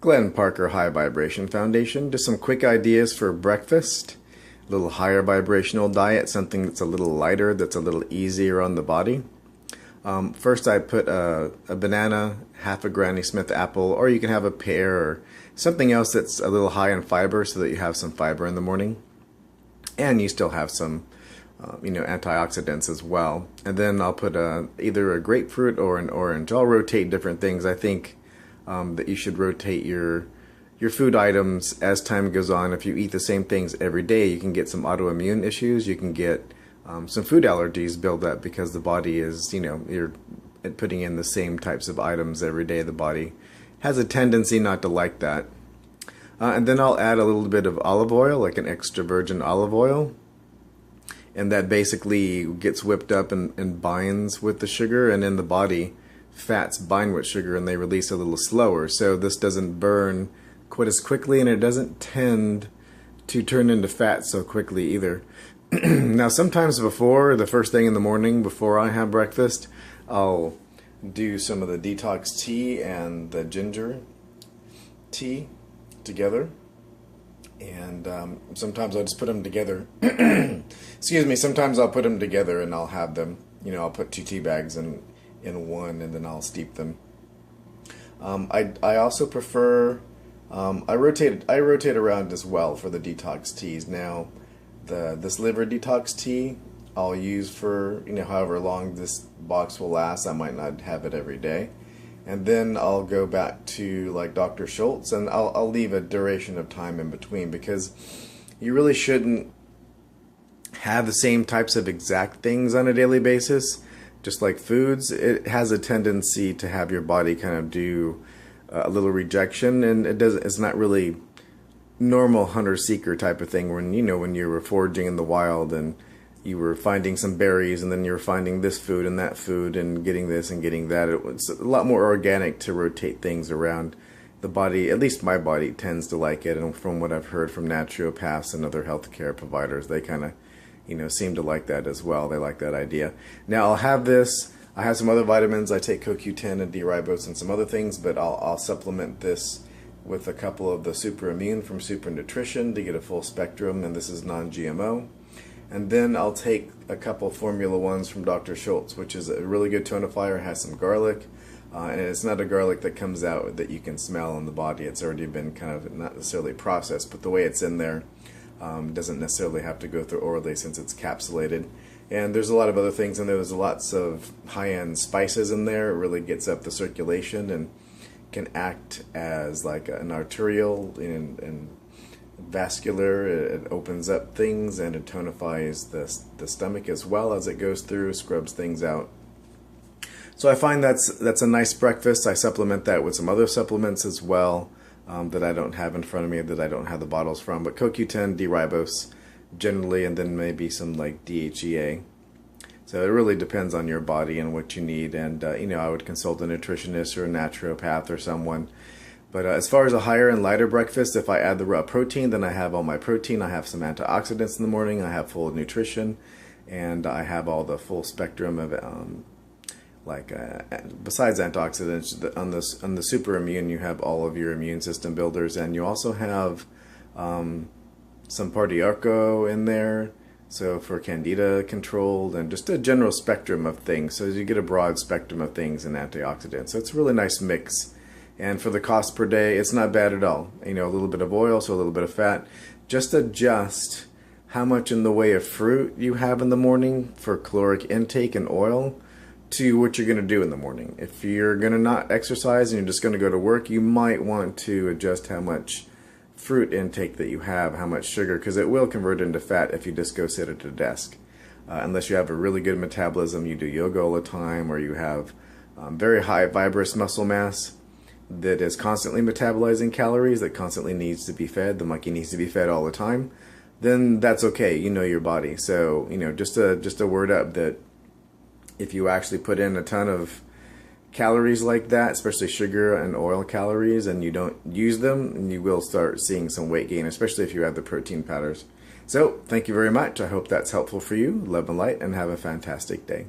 Glenn Parker High Vibration Foundation. Just some quick ideas for breakfast. A little higher vibrational diet, something that's a little lighter, that's a little easier on the body. First I put a banana, half a Granny Smith apple, or you can have a pear or something else that's a little high in fiber so that you have some fiber in the morning. And you still have some antioxidants as well. And then I'll put either a grapefruit or an orange. I'll rotate different things. I think that you should rotate your food items as time goes on. If you eat the same things every day, you can get some autoimmune issues. You can get some food allergies build up because the body is, you're putting in the same types of items every day. The body has a tendency not to like that. And then I'll add a little bit of olive oil, like an extra virgin olive oil. And that basically gets whipped up and binds with the sugar, and in the body, fats bind with sugar and they release a little slower. So this doesn't burn quite as quickly, and it doesn't tend to turn into fat so quickly either. Now sometimes before, the first thing in the morning before I have breakfast, I'll do some of the detox tea and the ginger tea together. And sometimes I'll just put them together. Excuse me, sometimes I'll put them together and I'll have them, I'll put 2 tea bags in one, and then I'll steep them. I also prefer, I rotate around as well for the detox teas. Now, this liver detox tea I'll use for, however long this box will last. I might not have it every day. And then I'll go back to like Dr. Schultz, and I'll leave a duration of time in between, because you really shouldn't have the same types of exact things on a daily basis. Just like foods, it has a tendency to have your body kind of do a little rejection, and it's not really normal hunter-seeker type of thing when you were foraging in the wild and you were finding some berries, and then you were finding this food and that food and getting this and getting that. It's a lot more organic to rotate things around. The body, at least my body, tends to like it, and from what I've heard from naturopaths and other healthcare providers, they kind of seem to like that as well. They like that idea. Now I'll have this. I have some other vitamins. I take CoQ10 and D-ribose and some other things, but I'll supplement this with a couple of the Super Immune from Super Nutrition to get a full spectrum, and this is non-GMO. And then I'll take a couple Formula 1s from Dr. Schultz, which is a really good tonifier. It has some garlic, and it's not a garlic that comes out that you can smell in the body. It's already been kind of not necessarily processed, but the way it's in there doesn't necessarily have to go through orally since it's capsulated. And there's a lot of other things in there. There's lots of high-end spices in there. It really gets up the circulation and can act as like an arterial and vascular. It opens up things, and it tonifies the stomach as well as it goes through, scrubs things out. So I find that's a nice breakfast. I supplement that with some other supplements as well that I don't have in front of me, that I don't have the bottles from, but CoQ10, D-ribose generally, and then maybe some like DHEA. So it really depends on your body and what you need, and I would consult a nutritionist or a naturopath or someone. But as far as a higher and lighter breakfast, if I add the raw protein, then I have all my protein. I have some antioxidants in the morning. I have full nutrition, and I have all the full spectrum of besides antioxidants. On the super immune, you have all of your immune system builders, and you also have some Partiarco in there, so for candida controlled, and just a general spectrum of things. So you get a broad spectrum of things in antioxidants. So it's a really nice mix. And for the cost per day, it's not bad at all. A little bit of oil, so a little bit of fat. Just adjust how much in the way of fruit you have in the morning for caloric intake and oil to what you're going to do in the morning. If you're going to not exercise and you're just going to go to work, you might want to adjust how much fruit intake that you have, how much sugar, because it will convert into fat if you just go sit at a desk. Unless you have a really good metabolism, you do yoga all the time, or you have very high fibrous muscle mass that is constantly metabolizing calories, that constantly needs to be fed, the monkey needs to be fed all the time, then that's okay. You know your body. So, just a word up that if you actually put in a ton of calories like that, especially sugar and oil calories, and you don't use them, you will start seeing some weight gain, especially if you have the protein powders. So, thank you very much. I hope that's helpful for you. Love and light, and have a fantastic day.